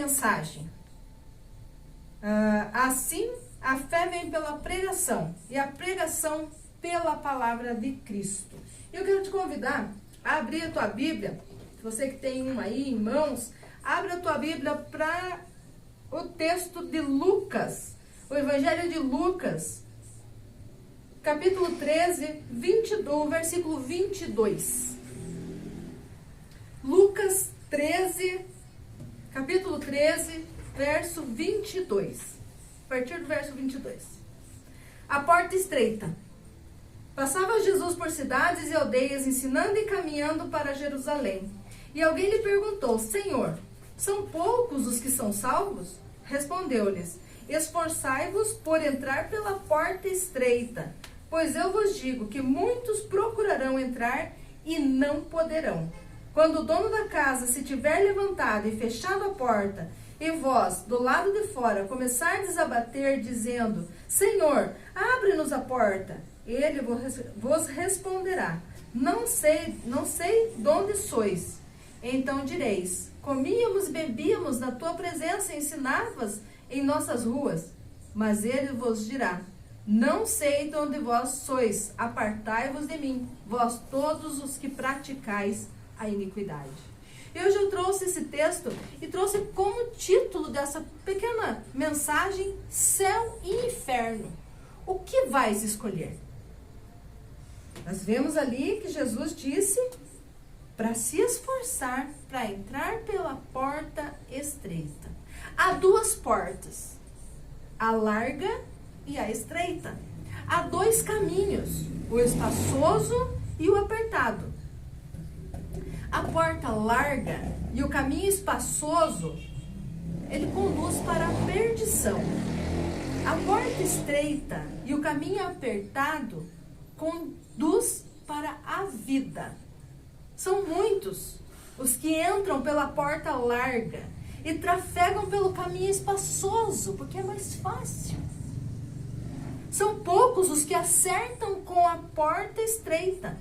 mensagem. Assim, a fé vem pela pregação e a pregação pela palavra de Cristo. Eu quero te convidar a abrir a tua Bíblia, você que tem uma aí em mãos, abre a tua Bíblia para o texto de Lucas, o Evangelho de Lucas, capítulo 13, versículo 22. Lucas 13, capítulo 13, verso 22. A partir do verso 22. A porta estreita. Passava Jesus por cidades e aldeias, ensinando e caminhando para Jerusalém. E alguém lhe perguntou: Senhor, são poucos os que são salvos? Respondeu-lhes: Esforçai-vos por entrar pela porta estreita, pois eu vos digo que muitos procurarão entrar e não poderão. Quando o dono da casa se tiver levantado e fechado a porta, e vós, do lado de fora, começardes a bater, dizendo: Senhor, abre-nos a porta, ele vos responderá: Não sei de onde sois. Então direis: Comíamos e bebíamos na tua presença e ensinavas em nossas ruas. Mas ele vos dirá: Não sei de onde vós sois, apartai-vos de mim, vós todos os que praticais a iniquidade. Hoje eu trouxe esse texto e trouxe como título dessa pequena mensagem: Céu e Inferno. O que vais escolher? Nós vemos ali que Jesus disse para se esforçar para entrar pela porta estreita. Há duas portas, a larga e a estreita. Há dois caminhos, o espaçoso e o apertado. A porta larga e o caminho espaçoso, ele conduz para a perdição. A porta estreita e o caminho apertado conduz para a vida. São muitos os que entram pela porta larga e trafegam pelo caminho espaçoso, porque é mais fácil. São poucos os que acertam com a porta estreita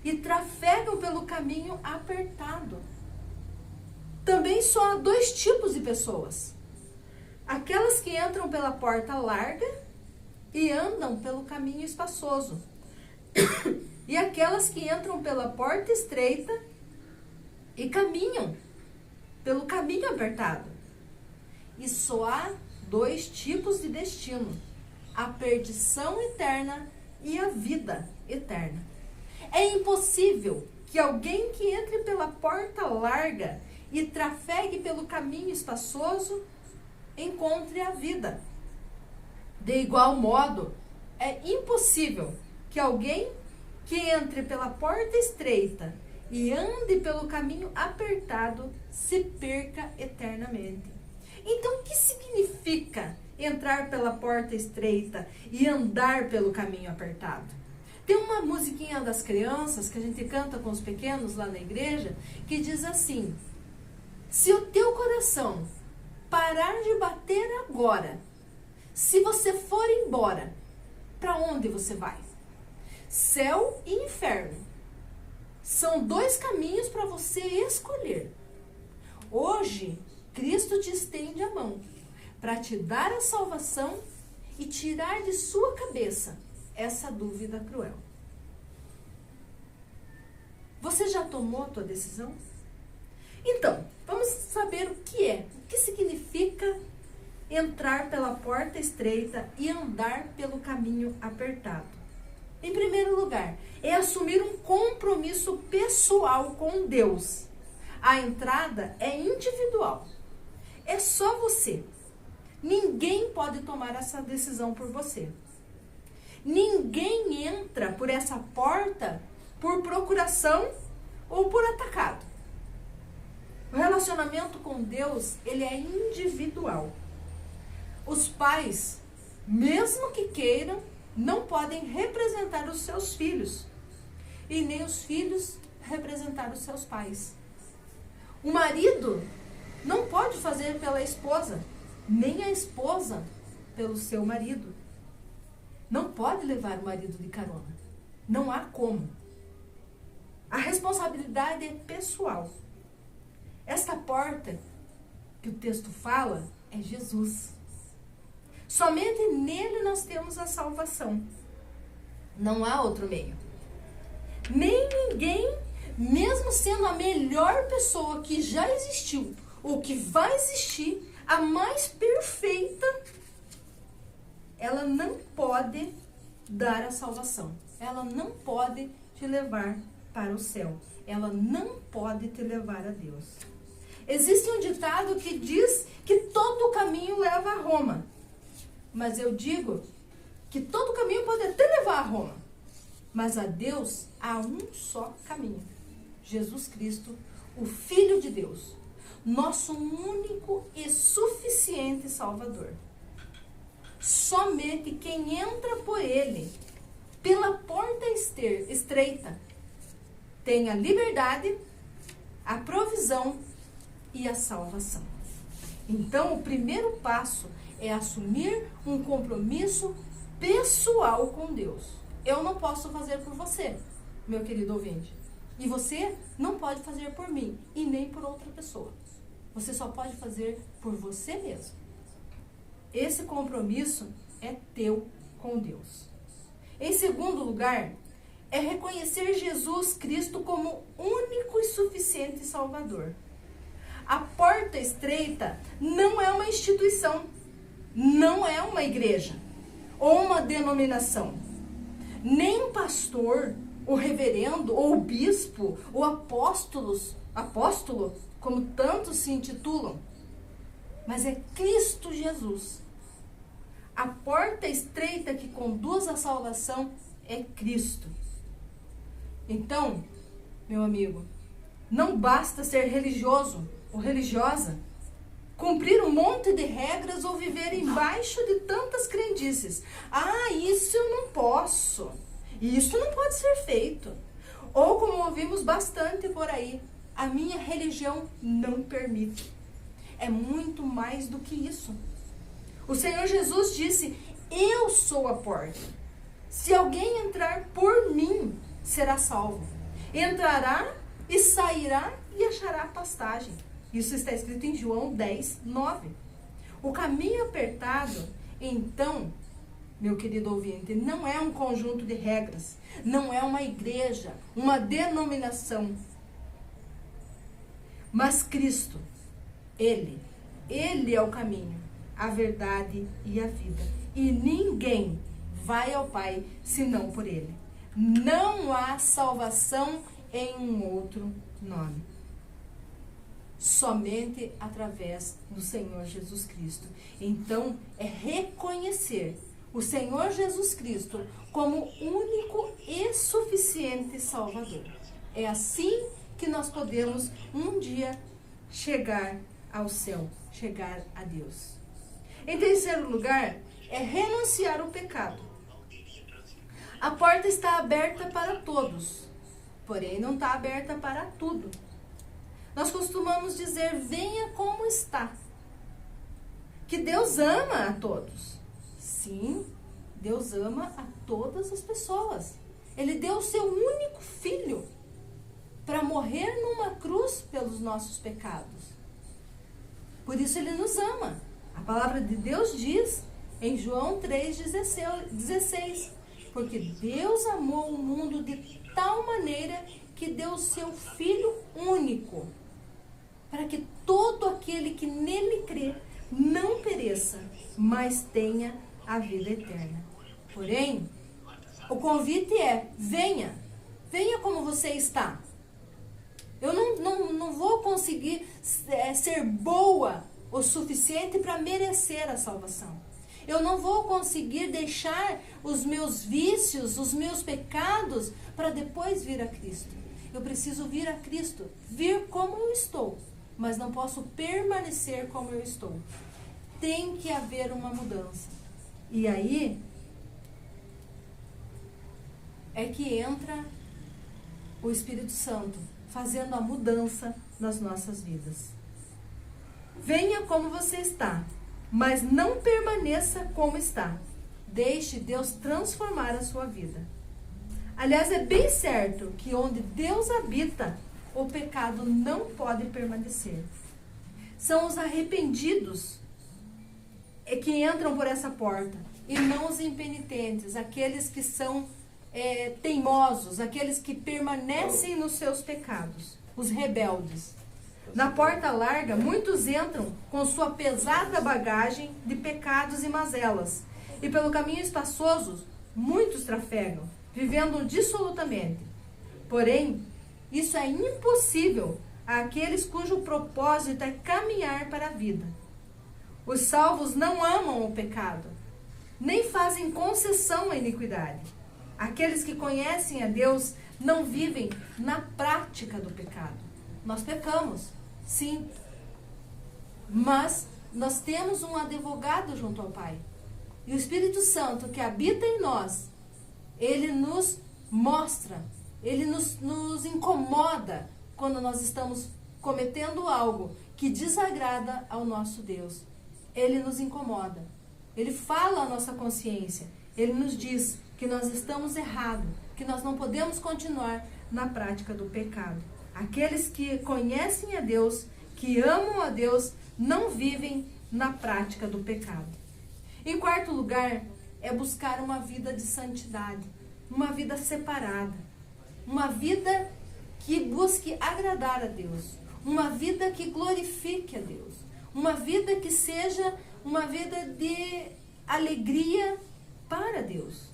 e trafegam pelo caminho apertado. Também só há dois tipos de pessoas: aquelas que entram pela porta larga e andam pelo caminho espaçoso, e aquelas que entram pela porta estreita e caminham pelo caminho apertado. E só há dois tipos de destino: a perdição eterna e a vida eterna. É impossível que alguém que entre pela porta larga e trafegue pelo caminho espaçoso encontre a vida. De igual modo, é impossível que alguém que entre pela porta estreita e ande pelo caminho apertado se perca eternamente. Então, o que significa entrar pela porta estreita e andar pelo caminho apertado? Tem uma musiquinha das crianças que a gente canta com os pequenos lá na igreja, que diz assim: se o teu coração parar de bater agora, se você for embora, para onde você vai? Céu e inferno. São dois caminhos para você escolher. Hoje, Cristo te estende a mão para te dar a salvação e tirar de sua cabeça essa dúvida cruel. Você já tomou a tua decisão? Então, vamos saber o que significa entrar pela porta estreita e andar pelo caminho apertado. Em primeiro lugar, é assumir um compromisso pessoal com Deus. A entrada é individual. É só você. Ninguém pode tomar essa decisão por você. Ninguém entra por essa porta por procuração ou por atacado. O relacionamento com Deus, ele é individual. Os pais, mesmo que queiram, não podem representar os seus filhos. E nem os filhos representar os seus pais. O marido não pode fazer pela esposa, nem a esposa pelo seu marido. Não pode levar o marido de carona. Não há como. A responsabilidade é pessoal. Esta porta que o texto fala é Jesus. Somente nele nós temos a salvação. Não há outro meio. Nem ninguém, mesmo sendo a melhor pessoa que já existiu, ou que vai existir, a mais perfeita, ela não pode dar a salvação. Ela não pode te levar para o céu. Ela não pode te levar a Deus. Existe um ditado que diz que todo caminho leva a Roma. Mas eu digo que todo caminho pode até levar a Roma. Mas a Deus há um só caminho. Jesus Cristo, o Filho de Deus. Nosso único e suficiente Salvador. Somente quem entra por Ele, pela porta estreita, tem a liberdade, a provisão e a salvação. Então, o primeiro passo é assumir um compromisso pessoal com Deus. Eu não posso fazer por você, meu querido ouvinte. E você não pode fazer por mim e nem por outra pessoa. Você só pode fazer por você mesmo. Esse compromisso é teu com Deus. Em segundo lugar, é reconhecer Jesus Cristo como único e suficiente Salvador. A porta estreita não é uma instituição, não é uma igreja ou uma denominação. Nem um pastor, o reverendo, ou o bispo, ou apóstolo, como tantos se intitulam. Mas é Cristo Jesus. A porta estreita que conduz à salvação é Cristo. Então, meu amigo, não basta ser religioso ou religiosa, cumprir um monte de regras ou viver embaixo de tantas crendices. Ah, isso eu não posso. Isso não pode ser feito. Ou como ouvimos bastante por aí, a minha religião não permite. É muito mais do que isso. O Senhor Jesus disse, eu sou a porta. Se alguém entrar por mim, será salvo. Entrará e sairá e achará pastagem. Isso está escrito em João 10, 9. O caminho apertado, então, meu querido ouvinte, não é um conjunto de regras, não é uma igreja, uma denominação. Mas Cristo, Ele é o caminho, a verdade e a vida. E ninguém vai ao Pai senão por Ele. Não há salvação em um outro nome. Somente através do Senhor Jesus Cristo. Então, é reconhecer o Senhor Jesus Cristo como único e suficiente Salvador. É assim que nós podemos um dia chegar ao céu, chegar a Deus. Em terceiro lugar, é renunciar ao pecado. A porta está aberta para todos, porém não está aberta para tudo. Nós costumamos dizer, venha como está. Que Deus ama a todos. Sim, Deus ama a todas as pessoas. Ele deu o seu único filho para morrer numa cruz pelos nossos pecados. Por isso ele nos ama. A palavra de Deus diz em João 3,16, porque Deus amou o mundo de tal maneira que deu o seu Filho único, para que todo aquele que nele crê não pereça, mas tenha a vida eterna. Porém, o convite é, venha como você está. Eu não vou conseguir ser boa o suficiente para merecer a salvação. Eu não vou conseguir deixar os meus vícios, os meus pecados, para depois vir a Cristo. Eu preciso vir a Cristo, vir como eu estou, mas não posso permanecer como eu estou. Tem que haver uma mudança. E aí é que entra o Espírito Santo, fazendo a mudança nas nossas vidas. Venha como você está, mas não permaneça como está. Deixe Deus transformar a sua vida. Aliás, é bem certo que onde Deus habita, o pecado não pode permanecer. são os arrependidos que entram por essa porta, e não os impenitentes, aqueles que são teimosos, aqueles que permanecem nos seus pecados, os rebeldes. Na porta larga, muitos entram com sua pesada bagagem de pecados e mazelas, e pelo caminho espaçoso, muitos trafegam, vivendo dissolutamente. Porém, isso é impossível àqueles cujo propósito é caminhar para a vida. Os salvos não amam o pecado, nem fazem concessão à iniquidade. Aqueles que conhecem a Deus não vivem na prática do pecado. Nós pecamos, sim, mas nós temos um advogado junto ao Pai. E o Espírito Santo que habita em nós, ele nos mostra, ele nos incomoda quando nós estamos cometendo algo que desagrada ao nosso Deus. Ele nos incomoda. Ele fala à nossa consciência. Ele nos diz que nós estamos errados, que nós não podemos continuar na prática do pecado. Aqueles que conhecem a Deus, que amam a Deus, não vivem na prática do pecado. Em quarto lugar, é buscar uma vida de santidade, uma vida separada, uma vida que busque agradar a Deus, uma vida que glorifique a Deus, uma vida que seja uma vida de alegria para Deus.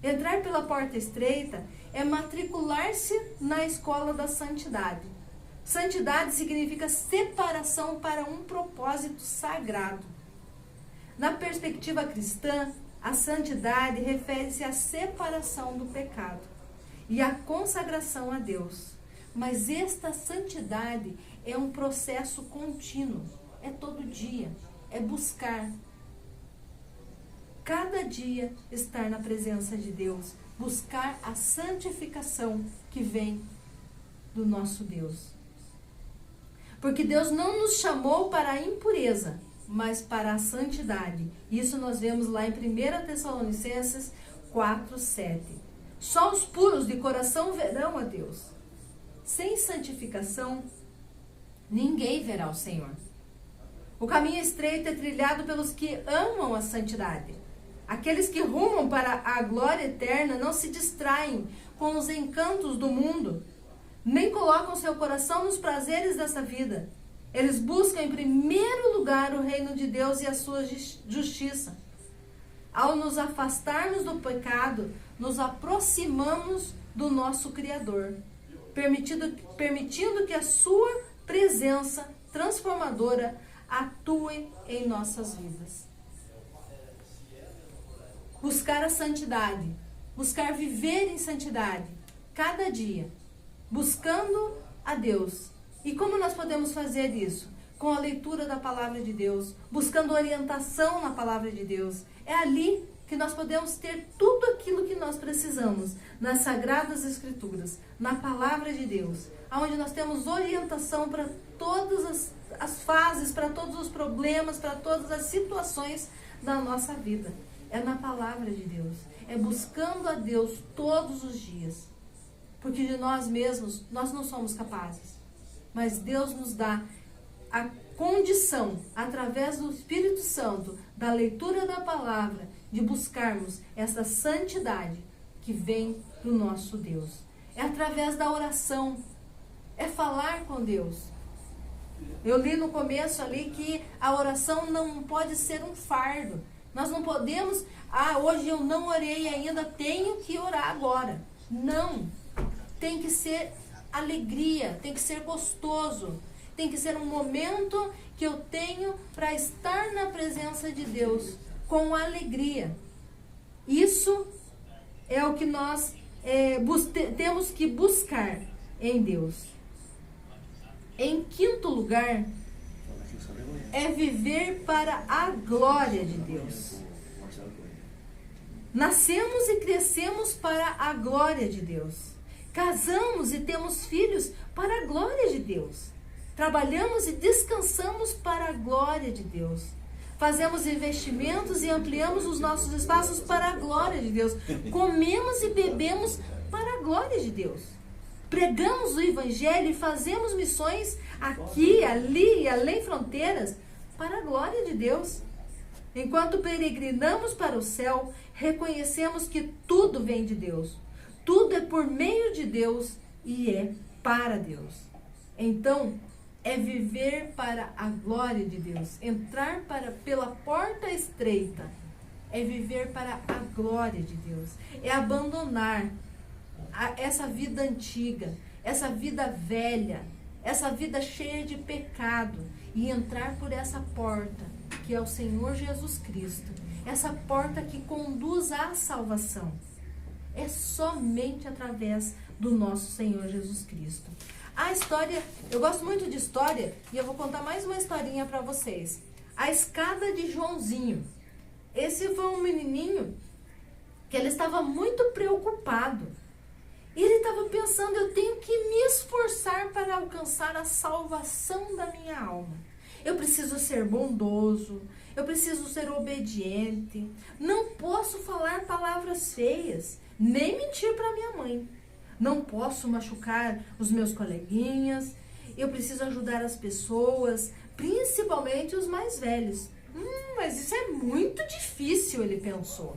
Entrar pela porta estreita é matricular-se na escola da santidade. Santidade significa separação para um propósito sagrado. Na perspectiva cristã, a santidade refere-se à separação do pecado e à consagração a Deus. Mas esta santidade é um processo contínuo, é todo dia, é buscar cada dia estar na presença de Deus, buscar a santificação que vem do nosso Deus. Porque Deus não nos chamou para a impureza, mas para a santidade. Isso nós vemos lá em 1 Tessalonicenses 4:7. Só os puros de coração verão a Deus. Sem santificação, ninguém verá o Senhor. O caminho estreito é trilhado pelos que amam a santidade. Aqueles que rumam para a glória eterna não se distraem com os encantos do mundo, nem colocam seu coração nos prazeres dessa vida. Eles buscam em primeiro lugar o reino de Deus e a sua justiça. Ao nos afastarmos do pecado, nos aproximamos do nosso Criador, permitindo que a sua presença transformadora atue em nossas vidas. Buscar a santidade, buscar viver em santidade, cada dia, buscando a Deus. E como nós podemos fazer isso? Com a leitura da palavra de Deus, buscando orientação na palavra de Deus. É ali que nós podemos ter tudo aquilo que nós precisamos, nas Sagradas Escrituras, na palavra de Deus, onde nós temos orientação para todas as fases, para todos os problemas, para todas as situações da nossa vida. É na palavra de Deus, é buscando a Deus todos os dias, porque de nós mesmos nós não somos capazes, mas Deus nos dá a condição, através do Espírito Santo, da leitura da palavra, de buscarmos essa santidade que vem do nosso Deus. É através da oração, é falar com Deus. Eu li no começo ali que a oração não pode ser um fardo. Nós não podemos, hoje eu não orei ainda, tenho que orar agora. Não, tem que ser alegria, tem que ser gostoso, tem que ser um momento que eu tenho para estar na presença de Deus com alegria. Isso é o que nós temos que buscar em Deus. Em quinto lugar, é viver para a glória de Deus. Nascemos e crescemos para a glória de Deus. Casamos e temos filhos para a glória de Deus. Trabalhamos e descansamos para a glória de Deus. Fazemos investimentos e ampliamos os nossos espaços para a glória de Deus. Comemos e bebemos para a glória de Deus. pregamos o evangelho e fazemos missões aqui, ali e além fronteiras para a glória de Deus. Enquanto peregrinamos para o céu, reconhecemos que tudo vem de Deus. Tudo é por meio de Deus e é para Deus. Então, é viver para a glória de Deus. Entrar pela porta estreita é viver para a glória de Deus. É abandonar essa vida antiga, essa vida velha, essa vida cheia de pecado e entrar por essa porta, que é o Senhor Jesus Cristo. Essa porta que conduz à salvação. É somente através do nosso Senhor Jesus Cristo. A história, eu gosto muito de história e eu vou contar mais uma historinha para vocês. A escada de Joãozinho. Esse foi um menininho que ele estava muito preocupado. E ele estava pensando, eu tenho que me esforçar para alcançar a salvação da minha alma. Eu preciso ser bondoso, eu preciso ser obediente, não posso falar palavras feias, nem mentir para minha mãe. Não posso machucar os meus coleguinhas, eu preciso ajudar as pessoas, principalmente os mais velhos. Mas isso é muito difícil, ele pensou.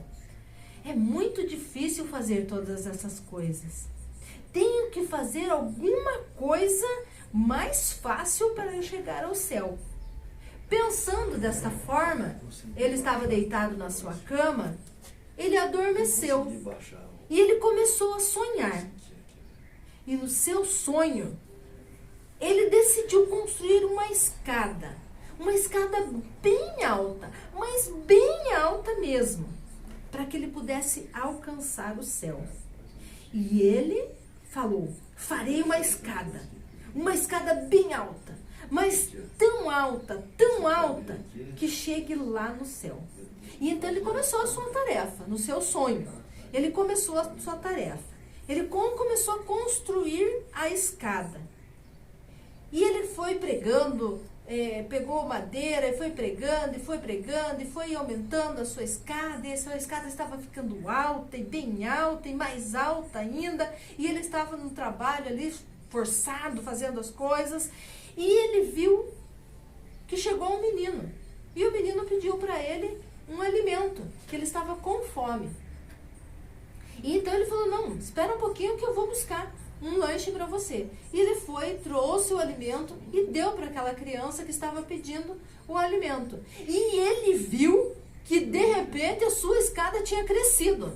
É muito difícil fazer todas essas coisas. Tenho que fazer alguma coisa mais fácil para eu chegar ao céu. Pensando desta forma, ele estava deitado na sua cama, ele adormeceu e ele começou a sonhar. E no seu sonho, ele decidiu construir uma escada bem alta, mas bem alta mesmo, para que ele pudesse alcançar o céu. E ele falou, farei uma escada bem alta, mas tão alta, que chegue lá no céu. E então ele começou a sua tarefa, no seu sonho. Ele começou a sua tarefa. Ele começou a construir a escada. E ele foi pregando, pegou madeira e foi pregando, e foi aumentando a sua escada. E a sua escada estava ficando alta e bem alta e mais alta ainda. E ele estava no trabalho ali, forçado, fazendo as coisas. E ele viu que chegou um menino. E o menino pediu para ele um alimento, que ele estava com fome. E então ele falou, não, espera um pouquinho que eu vou buscar um lanche para você. E ele foi, trouxe o alimento e deu para aquela criança que estava pedindo o alimento. E ele viu que de repente a sua escada tinha crescido.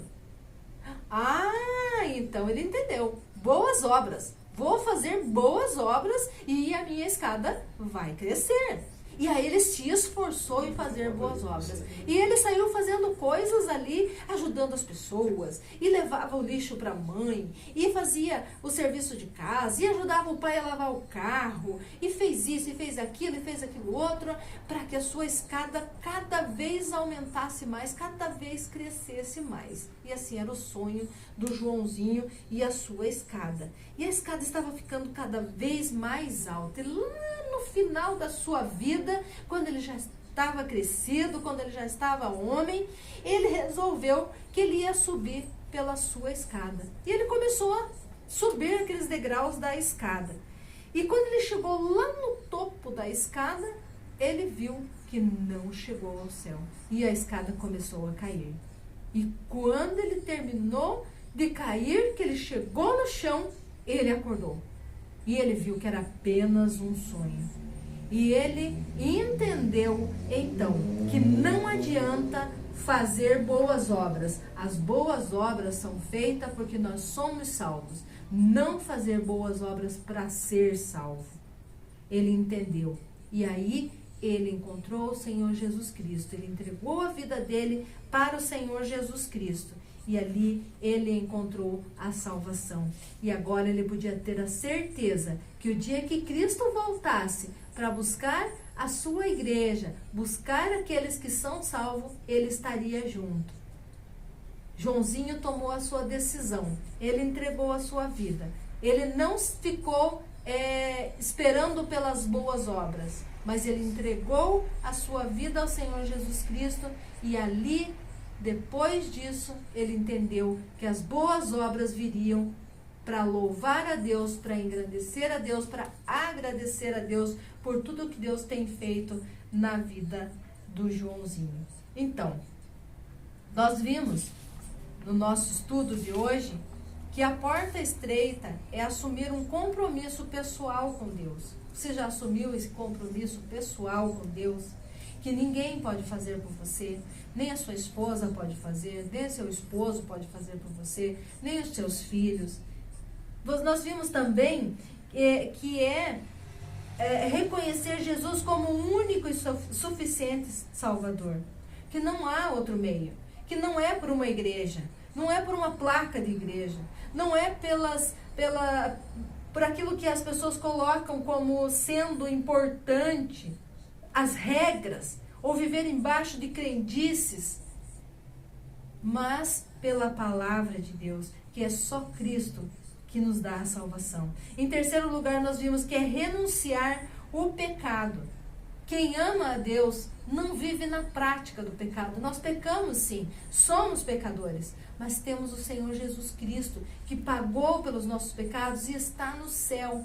Então ele entendeu. Boas obras. Vou fazer boas obras e a minha escada vai crescer. E aí ele se esforçou em fazer boas obras. E ele saiu fazendo coisas ali, ajudando as pessoas. E levava o lixo para a mãe. E fazia o serviço de casa. E ajudava o pai a lavar o carro. E fez isso, e fez aquilo outro. Para que a sua escada cada vez aumentasse mais, cada vez crescesse mais. E assim era o sonho do Joãozinho e a sua escada. E a escada estava ficando cada vez mais alta. E lá no final da sua vida, quando ele já estava crescido, quando ele já estava homem, ele resolveu que ele ia subir pela sua escada. E ele começou a subir aqueles degraus da escada. E quando ele chegou lá no topo da escada, ele viu que não chegou ao céu. E a escada começou a cair. E quando ele terminou de cair, que ele chegou no chão, ele acordou. E ele viu que era apenas um sonho. E ele entendeu, então, que não adianta fazer boas obras. As boas obras são feitas porque nós somos salvos. Não fazer boas obras para ser salvo. Ele entendeu. E aí, ele encontrou o Senhor Jesus Cristo. Ele entregou a vida dele para o Senhor Jesus Cristo. E ali ele encontrou a salvação. E agora ele podia ter a certeza que o dia que Cristo voltasse para buscar a sua igreja, buscar aqueles que são salvos, ele estaria junto. Joãozinho tomou a sua decisão. Ele entregou a sua vida. Ele não ficou esperando pelas boas obras, mas ele entregou a sua vida ao Senhor Jesus Cristo e ali, depois disso, ele entendeu que as boas obras viriam para louvar a Deus, para engrandecer a Deus, para agradecer a Deus por tudo que Deus tem feito na vida do Joãozinho. Então, nós vimos no nosso estudo de hoje que a porta estreita é assumir um compromisso pessoal com Deus. Você já assumiu esse compromisso pessoal com Deus? Que ninguém pode fazer por você, nem a sua esposa pode fazer, nem o seu esposo pode fazer por você, nem os seus filhos. Nós vimos também que reconhecer Jesus como o único e suficiente Salvador. Que não há outro meio. Que não é por uma igreja. Não é por uma placa de igreja. Não é por aquilo que as pessoas colocam como sendo importante. As regras. Ou viver embaixo de crendices. Mas pela palavra de Deus. Que é só Cristo que nos dá a salvação. Em terceiro lugar, nós vimos que é renunciar o pecado. Quem ama a Deus não vive na prática do pecado. Nós pecamos sim, somos pecadores, mas temos o Senhor Jesus Cristo, que pagou pelos nossos pecados e está no céu,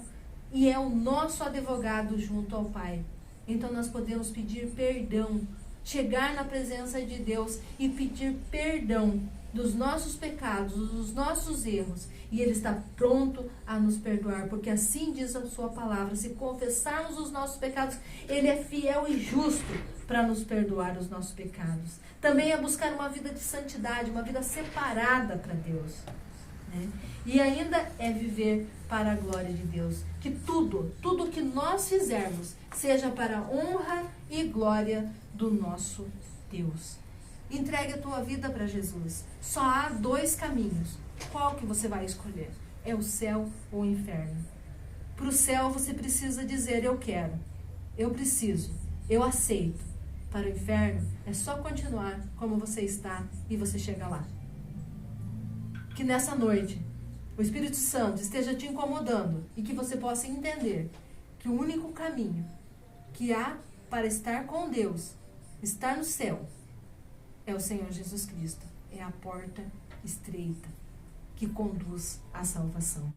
e é o nosso advogado junto ao Pai. Então nós podemos pedir perdão, chegar na presença de Deus e pedir perdão dos nossos pecados, dos nossos erros, e Ele está pronto a nos perdoar, porque assim diz a sua palavra: se confessarmos os nossos pecados, Ele é fiel e justo para nos perdoar os nossos pecados. Também é buscar uma vida de santidade, uma vida separada para Deus, né? E ainda é viver para a glória de Deus, que tudo que nós fizermos seja para a honra e glória do nosso Deus. Entregue a tua vida para Jesus. Só há 2 caminhos. Qual que você vai escolher? É o céu ou o inferno? Para o céu você precisa dizer: eu quero, eu preciso, eu aceito. Para o inferno é só continuar como você está e você chega lá. Que nessa noite o Espírito Santo esteja te incomodando e que você possa entender que o único caminho que há para estar com Deus, estar no céu, é o Senhor Jesus Cristo. É a porta estreita que conduz à salvação.